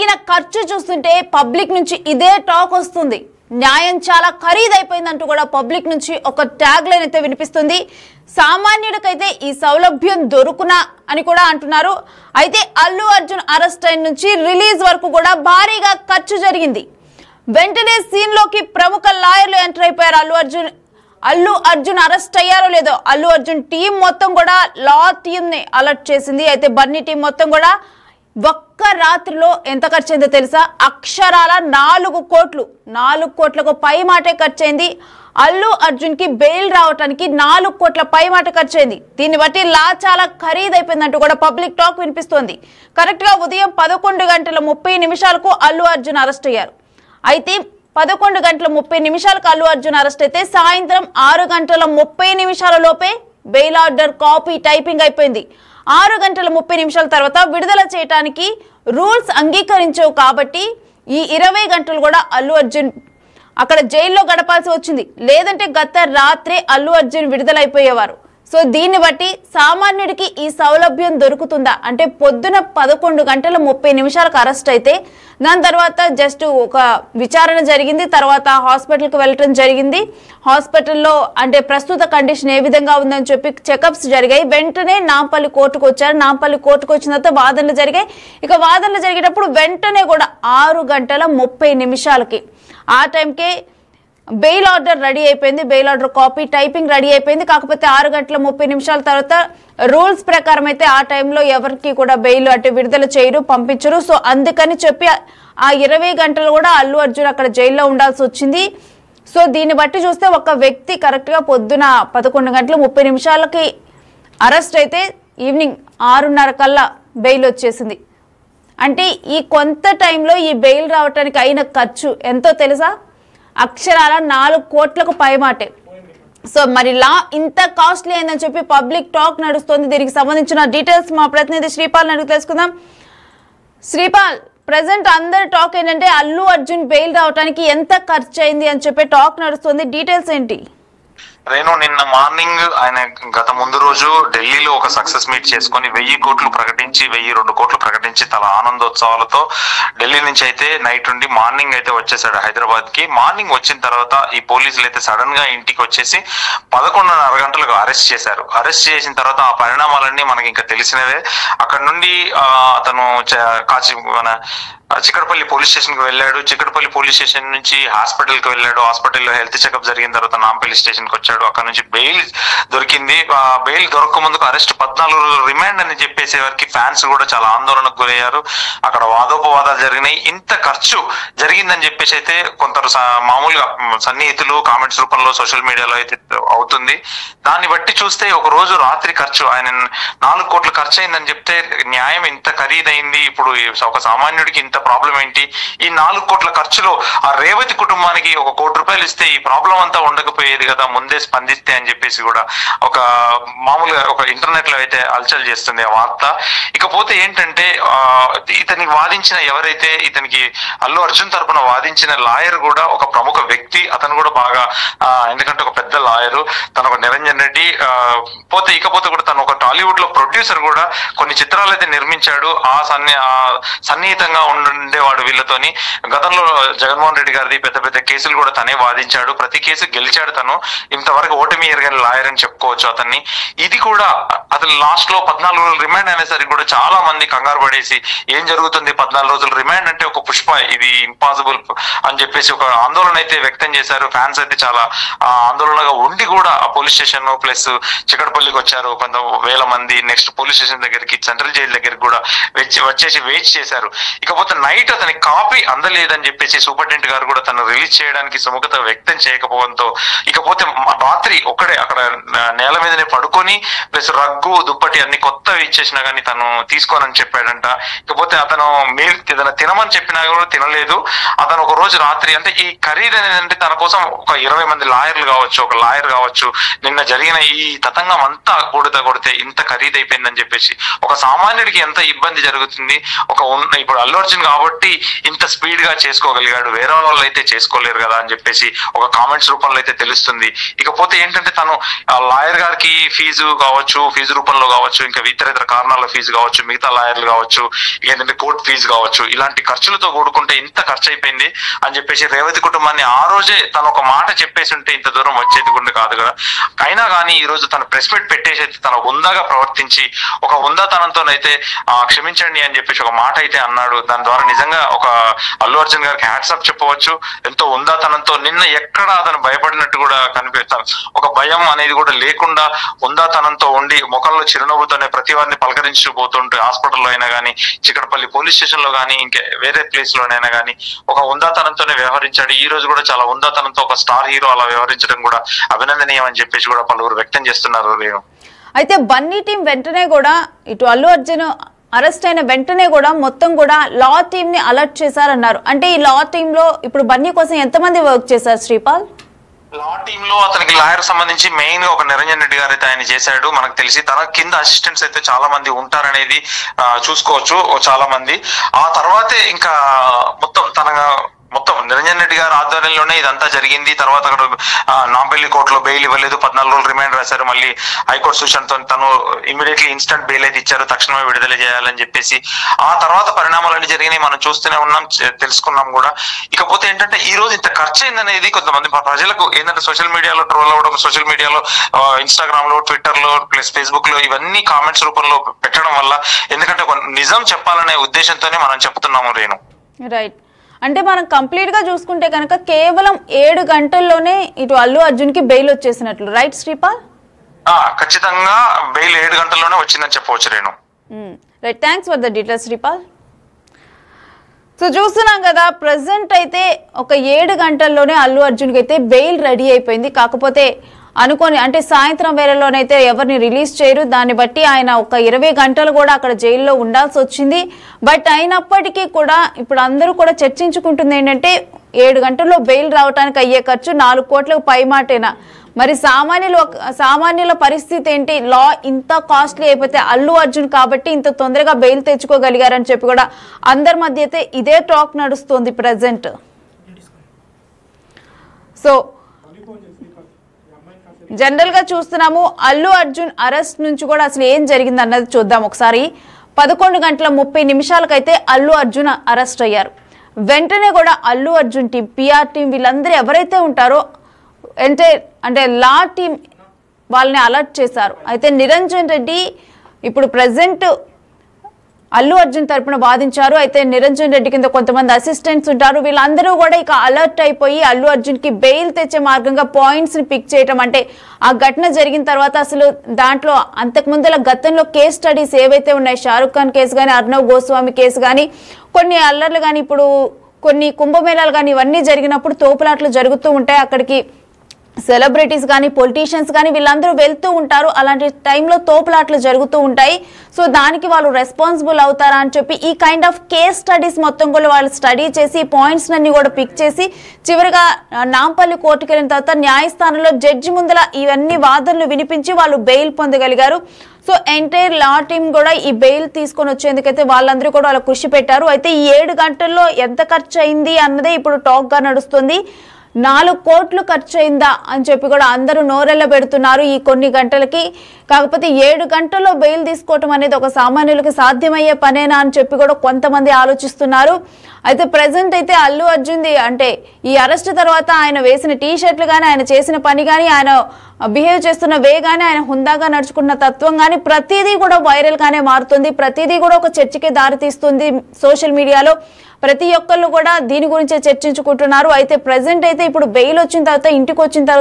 జరిగిన ఖర్చు చూస్తుంటే పబ్లిక్ నుంచి ఇదే టాక్ వస్తుంది. న్యాయం చాలా ఖరీదైపోయిందంటూ కూడా పబ్లిక్ నుంచి ఒక ట్యాగ్ లైన్ అయితే వినిపిస్తుంది. సామాన్యుడికైతే ఈ సౌలభ్యం దొరుకునా అని కూడా అంటున్నారు. అయితే అల్లు అర్జున్ అరెస్ట్ అయిన నుంచి రిలీజ్ వరకు కూడా భారీగా ఖర్చు జరిగింది. వెంటనే సీన్ లోకి ప్రముఖ లాయర్లు ఎంటర్ అయిపోయారు. అల్లు అర్జున్ అరెస్ట్ అయ్యారో లేదో అల్లు అర్జున్ టీం మొత్తం కూడా లా టీం ని అలర్ట్ చేసింది. అయితే బన్నీ టీం మొత్తం కూడా ఒక్క రాత్రిలో ఎంత ఖర్చు అయిందో తెలుసా? అక్షరాల 4 కోట్లకు పై మాటే ఖర్చు అయింది. అల్లు అర్జున్ కి బెయిల్ రావడానికి 4 కోట్ల పై మాట ఖర్చు అయింది. దీన్ని బట్టి లా చాలా ఖరీదైపోయిందంటూ కూడా పబ్లిక్ టాక్ వినిపిస్తోంది. కరెక్ట్ గా ఉదయం 11:30 అల్లు అర్జున్ అరెస్ట్ అయ్యారు. అయితే 11:30 అల్లు అర్జున్ అరెస్ట్ అయితే సాయంత్రం 6:30 లోపే బెయిల్ ఆర్డర్ కాపీ టైపింగ్ అయిపోయింది. 6:30 తర్వాత విడుదల చేయడానికి రూల్స్ అంగీకరించవు కాబట్టి ఈ 20 గంటలు కూడా అల్లు అర్జున్ అక్కడ జైల్లో గడపాల్సి వచ్చింది. లేదంటే గత రాత్రే అల్లు అర్జున్ విడుదలైపోయేవారు. సో దీన్ని బట్టి సామాన్యుడికి ఈ సౌలభ్యం దొరుకుతుందా అంటే పొద్దున 11:30 అరెస్ట్ అయితే దాని తర్వాత జస్ట్ ఒక విచారణ జరిగింది. తర్వాత హాస్పిటల్కి వెళ్ళటం జరిగింది. హాస్పిటల్లో అంటే ప్రస్తుత కండిషన్ ఏ విధంగా ఉందని చెప్పి చెకప్స్ జరిగాయి. వెంటనే నాంపల్లి కోర్టుకు వచ్చారు. నాంపల్లి కోర్టుకు వచ్చిన తర్వాత వాదనలు జరిగాయి. ఇక వాదనలు జరిగేటప్పుడు వెంటనే కూడా 6:30 ఆ టైంకే బెయిల్ ఆర్డర్ రెడీ అయిపోయింది. Bail order copy typing ready అయిపోయింది. కాకపోతే 6:30 తర్వాత రూల్స్ ప్రకారం అయితే ఆ టైంలో ఎవరికి కూడా బెయిల్ అంటే విడుదల చేయరు, పంపించరు. సో అందుకని చెప్పి ఆ 20 గంటలు కూడా అల్లు అర్జున్ అక్కడ జైల్లో ఉండాల్సి వచ్చింది. సో దీన్ని బట్టి చూస్తే ఒక వ్యక్తి కరెక్ట్గా పొద్దున 11:30 అరెస్ట్ అయితే ఈవినింగ్ 6:30 కల్లా బెయిల్ వచ్చేసింది. అంటే ఈ కొంత టైంలో ఈ బెయిల్ రావడానికి అయిన ఖర్చు ఎంతో తెలుసా? అక్షరాల 4 కోట్లకు పైమాటే. సో మరి లా ఇంత కాస్ట్లీ అయిందని చెప్పి పబ్లిక్ టాక్ నడుస్తుంది. దీనికి సంబంధించిన డీటెయిల్స్ మా ప్రతినిధి శ్రీపాల్ అడుగు తెలుసుకుందాం. శ్రీపాల్, ప్రజెంట్ అందరి టాక్ ఏంటంటే అల్లు అర్జున్ బెయిల్ రావడానికి ఎంత ఖర్చు అయింది అని చెప్పి టాక్ నడుస్తుంది. డీటెయిల్స్ ఏంటి? రేణు, నిన్న మార్నింగ్ ఆయన గత ముందు రోజు ఢిల్లీలో ఒక సక్సెస్ మీట్ చేసుకుని 1000 కోట్లు ప్రకటించి 1002 కోట్లు ప్రకటించి తల ఆనందోత్సవాలతో ఢిల్లీ నుంచి అయితే నైట్ ఉండి మార్నింగ్ అయితే వచ్చేసాడు హైదరాబాద్ కి. మార్నింగ్ వచ్చిన తర్వాత ఈ పోలీసులు అయితే సడన్ గా ఇంటికి వచ్చేసి 11:30 గంటలకు అరెస్ట్ చేశారు. అరెస్ట్ చేసిన తర్వాత ఆ పరిణామాలన్నీ మనకి ఇంకా తెలిసినవే. అక్కడ నుండి అతను చిక్కడపల్లి పోలీస్ స్టేషన్ కి వెళ్ళాడు. చిక్కడపల్లి పోలీస్ స్టేషన్ నుంచి హాస్పిటల్ కి వెళ్ళాడు. హాస్పిటల్లో హెల్త్ చెకప్ జరిగిన తర్వాత నాంపల్లి స్టేషన్ కి వచ్చాడు. అక్కడ నుంచి బెయిల్ దొరికింది. బెయిల్ దొరక ముందుకు అరెస్ట్ 14 రోజులు రిమాండ్ అని చెప్పేసే వారికి ఫ్యాన్స్ కూడా చాలా ఆందోళనకు గురయ్యారు. అక్కడ వాదోపవాదాలు జరిగినాయి. ఇంత ఖర్చు జరిగిందని చెప్పేసి అయితే కొందరు మామూలుగా సన్నిహితులు కామెంట్స్ రూపంలో సోషల్ మీడియాలో అయితే అవుతుంది. దాన్ని బట్టి చూస్తే ఒక రోజు రాత్రి ఖర్చు ఆయన 4 కోట్ల ఖర్చు అయిందని చెప్తే న్యాయం ఇంత ఖరీదైంది. ఇప్పుడు ఒక సామాన్యుడికి ఇంత ప్రాబ్లం ఏంటి? ఈ 4 కోట్ల ఖర్చులో ఆ రేవతి కుటుంబానికి 1 కోటి రూపాయలు ఇస్తే ఈ ప్రాబ్లం అంతా ఉండకపోయేది కదా, ముందే స్పందిస్తే అని చెప్పేసి కూడా ఒక మామూలుగా ఒక ఇంటర్నెట్ లో అయితే హల్చల్ చేస్తుంది ఆ వార్త. ఇకపోతే ఏంటంటే ఇతనికి వాదించిన ఎవరైతే ఇతనికి అల్లు అర్జున్ తరపున వాదించిన లాయర్ కూడా ఒక ప్రముఖ వ్యక్తి. అతను కూడా బాగా ఎందుకంటే ఒక పెద్ద లాయరు, తను ఒక నిరంజన్ రెడ్డి. ఇకపోతే కూడా తను ఒక టాలీవుడ్ లో ప్రొడ్యూసర్ కూడా, కొన్ని చిత్రాలు అయితే నిర్మించాడు. సన్నిహితంగా ఉండేవాడు వీళ్ళతోని. గతంలో జగన్మోహన్ రెడ్డి గారిది పెద్ద పెద్ద కేసులు కూడా తనే వాదించాడు. ప్రతి కేసు గెలిచాడు తను. ఇంతవరకు ఓటమి ఎరగని లాయర్ అని చెప్పుకోవచ్చు అతన్ని. ఇది కూడా అతను లాస్ట్ లో 14 రోజులు రిమాండ్ అనేసరికి కూడా చాలా మంది కంగారు పడేసి ఏం జరుగుతుంది 14 రోజులు రిమాండ్ అంటే ఒక పుష్ప, ఇది ఇంపాసిబుల్ అని చెప్పేసి ఒక ఆందోళన అయితే వ్యక్తం చేశారు. ఫ్యాన్స్ అయితే చాలా ఆందోళనగా ఉండి కూడా ఆ పోలీస్ స్టేషన్ ప్లస్ చిక్కడపల్లికి వచ్చారు కొంత వేల మంది. నెక్స్ట్ పోలీస్ స్టేషన్ దగ్గరికి, సెంట్రల్ జైలు దగ్గరికి కూడా వచ్చేసి వెయిట్ చేశారు. ఇకపోతే నైట్ అతనికి కాపీ అందలేదని చెప్పేసి సూపరింటెండెంట్ గారు కూడా తను రిలీజ్ చేయడానికి సుముఖత వ్యక్తం చేయకపోవడంతో ఇకపోతే రాత్రి ఒక్కడే అక్కడ నేల మీదనే పడుకొని ప్లస్ రగ్గు దుప్పటి అన్ని కొత్తవి ఇచ్చేసినా కానీ తను తీసుకోనని చెప్పాడంట. ఇకపోతే అతను ఏదైనా తినమని చెప్పినా కూడా తినలేదు. అతను ఒక రోజు రాత్రి అంటే ఈ ఖరీదు అనేది తన కోసం ఒక 20 మంది లాయర్లు కావచ్చు, ఒక లాయర్ కావచ్చు, నిన్న జరిగిన ఈ తతంగం అంతా కొడితే ఇంత ఖరీదైపోయిందని చెప్పేసి ఒక సామాన్యుడికి ఎంత ఇబ్బంది జరుగుతుంది. ఇప్పుడు అల్లు అర్జున్ కాబట్టి ఇంత స్పీడ్ గా చేసుకోగలిగాడు, వేరే వాళ్ళు అయితే చేసుకోలేరు కదా అని చెప్పేసి ఒక కామెంట్స్ రూపంలో అయితే తెలుస్తుంది. ఇక ఇకపోతే ఏంటంటే తను లాయర్ గారికి ఫీజు కావచ్చు, ఫీజు రూపంలో కావచ్చు, ఇంకా ఇతర కారణాల ఫీజు కావచ్చు, మిగతా లాయర్లు కావచ్చు, ఏంటంటే కోర్టు ఫీజు కావచ్చు, ఇలాంటి ఖర్చులతో కూడుకుంటే ఇంత ఖర్చు అయిపోయింది అని చెప్పేసి రేవతి కుటుంబాన్ని ఆ రోజే తను ఒక మాట చెప్పేసి ఉంటే ఇంత దూరం వచ్చేది కూడా కాదు కదా. అయినా కానీ ఈ రోజు తను ప్రెస్ మీట్ పెట్టేసి తన హుందాగా ప్రవర్తించి ఒక హుందాతనంతోనైతే క్షమించండి అని చెప్పేసి ఒక మాట అయితే అన్నాడు. దాని ద్వారా నిజంగా ఒక అల్లు అర్జున్ గారికి హ్యాట్సాప్ చెప్పవచ్చు. ఎంతో హుందాతనంతో నిన్న ఎక్కడ అతను భయపడినట్టు కూడా కనిపిస్తాను, ఒక భయం అనేది కూడా లేకుండా హుందాతనంతో ఉండి ముఖంలో చిరునవ్వుతోనే ప్రతి వారిని పలకరించు పోతుంటే హాస్పిటల్లో అయినా కానీ, చిక్కడపల్లి పోలీస్ స్టేషన్ లో కానీ, ఇంకా వేరే ప్లేస్ లోనైనా కానీ ఒక హుందాతనంతోనే వ్యవహరించాడు. ఈ రోజు కూడా చాలా హుందాతనంతో ఒక స్టార్ హీరో అలా వ్యవహరించడం కూడా అభినందనీయం అని చెప్పేసి కూడా పలువురు వ్యక్తం చేస్తున్నారు. అయితే బన్నీ టీం వెంటనే కూడా ఇటు అల్లు అర్జున్ అరెస్ట్ అయిన వెంటనే కూడా మొత్తం కూడా లా టీమ్ ని అలర్ట్ చేశారన్నారు. అంటే ఈ లా టీమ్ లో ఇప్పుడు బన్నీ కోసం ఎంతమంది వర్క్ చేశారు శ్రీపాల్? లా టీమ్ లో అతనికి లాయర్ సంబంధించి మెయిన్ గా ఒక నిరంజన్ రెడ్డి గారు అయితే ఆయన చేశాడు. మనకు తెలిసి తన కింద అసిస్టెంట్స్ అయితే చాలా మంది ఉంటారనేది చూసుకోవచ్చు, చాలా మంది. ఆ తర్వాతే ఇంకా మొత్తం నిరంజన్ రెడ్డి గారు ఆధ్వర్యంలోనే ఇదంతా జరిగింది. తర్వాత అక్కడ నాంపల్లి కోర్టులో బెయిల్ ఇవ్వలేదు, 14 రోజులు రిమాండ్ రాశారు. మళ్ళీ హైకోర్టు సూచనతో తను ఇమీడియట్లీ ఇన్స్టంట్ బెయిల్ అయితే ఇచ్చారు, తక్షణమే విడుదల చేయాలని చెప్పేసి. ఆ తర్వాత పరిణామాలన్నీ జరిగినాయి, మనం చూస్తూనే ఉన్నాం, తెలుసుకున్నాం కూడా. ఇకపోతే ఏంటంటే ఈ రోజు ఇంత ఖర్చు అయిందనేది కొంతమంది ప్రజలకు ఏంటంటే సోషల్ మీడియాలో ట్రోల్ అవ్వడం, సోషల్ మీడియాలో ఇన్స్టాగ్రామ్ లో, ట్విట్టర్ లో, ప్లస్ ఫేస్బుక్ లో ఇవన్నీ కామెంట్స్ రూపంలో పెట్టడం వల్ల, ఎందుకంటే నిజం చెప్పాలనే ఉద్దేశంతోనే మనం చెప్తున్నాము రేణు. రైట్. అంటే మనం కంప్లీట్ గా చూసుకుంటే కనుక కేవలం 7 గంటల్లోనే ఇటు అల్లు అర్జున్ కి బెయిల్ వచ్చేసినట్లు, రైట్ శ్రీపాల్? ఖచ్చితంగా బెయిల్ 7 గంటల్లోనే వచ్చిందని చెప్పవచ్చు Renu. Right, thanks for the details Sripal. So చూస్తున్నాం కదా, ప్రెసెంట్ అయితే ఒక 7 గంటల్లోనే అల్లు అర్జున్కి అయితే బెయిల్ రెడీ అయిపోయింది. కాకపోతే అనుకోని అంటే సాయంత్రం వేళలోనైతే ఎవరిని రిలీజ్ చేయరు, దాన్ని బట్టి ఆయన ఒక 20 గంటలు కూడా అక్కడ జైల్లో ఉండాల్సి వచ్చింది. బట్ అయినప్పటికీ కూడా ఇప్పుడు అందరూ కూడా చర్చించుకుంటుంది ఏంటంటే 7 గంటల్లో బెయిల్ రావడానికి అయ్యే ఖర్చు 4 కోట్లకు పైమాటేనా. మరి సామాన్యుల పరిస్థితి ఏంటి? లా ఇంత కాస్ట్లీ అయిపోతే అల్లు అర్జున్ కాబట్టి ఇంత తొందరగా బెయిల్ తెచ్చుకోగలిగారని చెప్పి కూడా అందరి మధ్య అయితే ఇదే టాక్ నడుస్తుంది ప్రజెంట్. సో జనరల్ గా చూస్తున్నాము అల్లు అర్జున్ అరెస్ట్ నుంచి కూడా అసలు ఏం జరిగింది అన్నది చూద్దాం ఒకసారి. 11:30 అయితే అల్లు అర్జున్ అరెస్ట్ అయ్యారు. వెంటనే కూడా Allu Arjun team, PR team, వీళ్ళందరూ ఎవరైతే ఉంటారో అంటే లా టీం వాళ్ళని అలర్ట్ చేశారు. అయితే నిరంజన్ రెడ్డి ఇప్పుడు ప్రెసెంట్ అల్లు అర్జున్ తరపున వాదించారు. అయితే నిరంజన్ రెడ్డి కింద కొంతమంది అసిస్టెంట్స్ ఉంటారు, వీళ్ళందరూ కూడా ఇక అలర్ట్ అయిపోయి అల్లు అర్జున్ కి బెయిల్ తెచ్చే మార్గంగా పాయింట్స్ ని పిక్ చేయటం. అంటే ఆ ఘటన జరిగిన తర్వాత అసలు దాంట్లో అంతకుముందుల గతంలో కేస్ స్టడీస్ ఏవైతే ఉన్నాయి, షారుఖ్ ఖాన్ కేసు కానీ, అర్నవ్ గోస్వామి కేసు కానీ, కొన్ని అల్లర్లు కానీ, ఇప్పుడు కొన్ని కుంభమేళాలు కానీ, ఇవన్నీ జరిగినప్పుడు తోపులాట్లు జరుగుతూ ఉంటాయి. అక్కడికి సెలబ్రిటీస్ కానీ, పొలిటీషియన్స్ కానీ వీళ్ళందరూ వెళ్తూ ఉంటారు. అలాంటి టైంలో తోపులాట్లు జరుగుతూ ఉంటాయి. సో దానికి వాళ్ళు రెస్పాన్సిబుల్ అవుతారా అని చెప్పి ఈ కైండ్ ఆఫ్ కేస్ స్టడీస్ మొత్తం కూడా వాళ్ళు స్టడీ చేసి పాయింట్స్ అన్ని కూడా పిక్ చేసి చివరిగా నాంపల్లి కోర్టుకు వెళ్ళిన తర్వాత న్యాయస్థానంలో జడ్జి ముందల ఇవన్నీ వాదనలు వినిపించి వాళ్ళు బెయిల్ పొందగలిగారు. సో ఎంటైర్ లా టీమ్ కూడా ఈ బెయిల్ తీసుకొని వచ్చేందుకైతే వాళ్ళందరూ కూడా వాళ్ళ కృషి పెట్టారు. అయితే ఈ 7 గంటల్లో ఎంత ఖర్చు అయింది అన్నదే ఇప్పుడు టాక్ గా నడుస్తుంది. 4 కోట్లు ఖర్చు అయిందా అని చెప్పి కూడా అందరూ నోరెళ్ళ పెడుతున్నారు ఈ కొన్ని గంటలకి. కాకపోతే 7 గంటల్లో బెయిల్ తీసుకోవటం అనేది ఒక సామాన్యులకి సాధ్యమయ్యే పనేనా అని చెప్పి కూడా కొంతమంది ఆలోచిస్తున్నారు. అయితే ప్రెసెంట్ అయితే అల్లు అర్జున్ది అంటే ఈ అరెస్ట్ తర్వాత ఆయన వేసిన టీ షర్ట్లు కానీ, ఆయన చేసిన పని కానీ, ఆయన బిహేవ్ చేస్తున్న వే కానీ, ఆయన హుందాగా నడుచుకున్న తత్వం కానీ ప్రతిదీ కూడా వైరల్ గానే మారుతుంది. ప్రతిదీ కూడా ఒక చర్చకే దారితీస్తుంది. సోషల్ మీడియాలో ప్రతి ఒక్కళ్ళు కూడా దీని గురించే చర్చించుకుంటున్నారు. అయితే ప్రెసెంట్ అయితే ఇప్పుడు బెయిల్ వచ్చిన తర్వాత, ఇంటికి వచ్చిన తర్వాత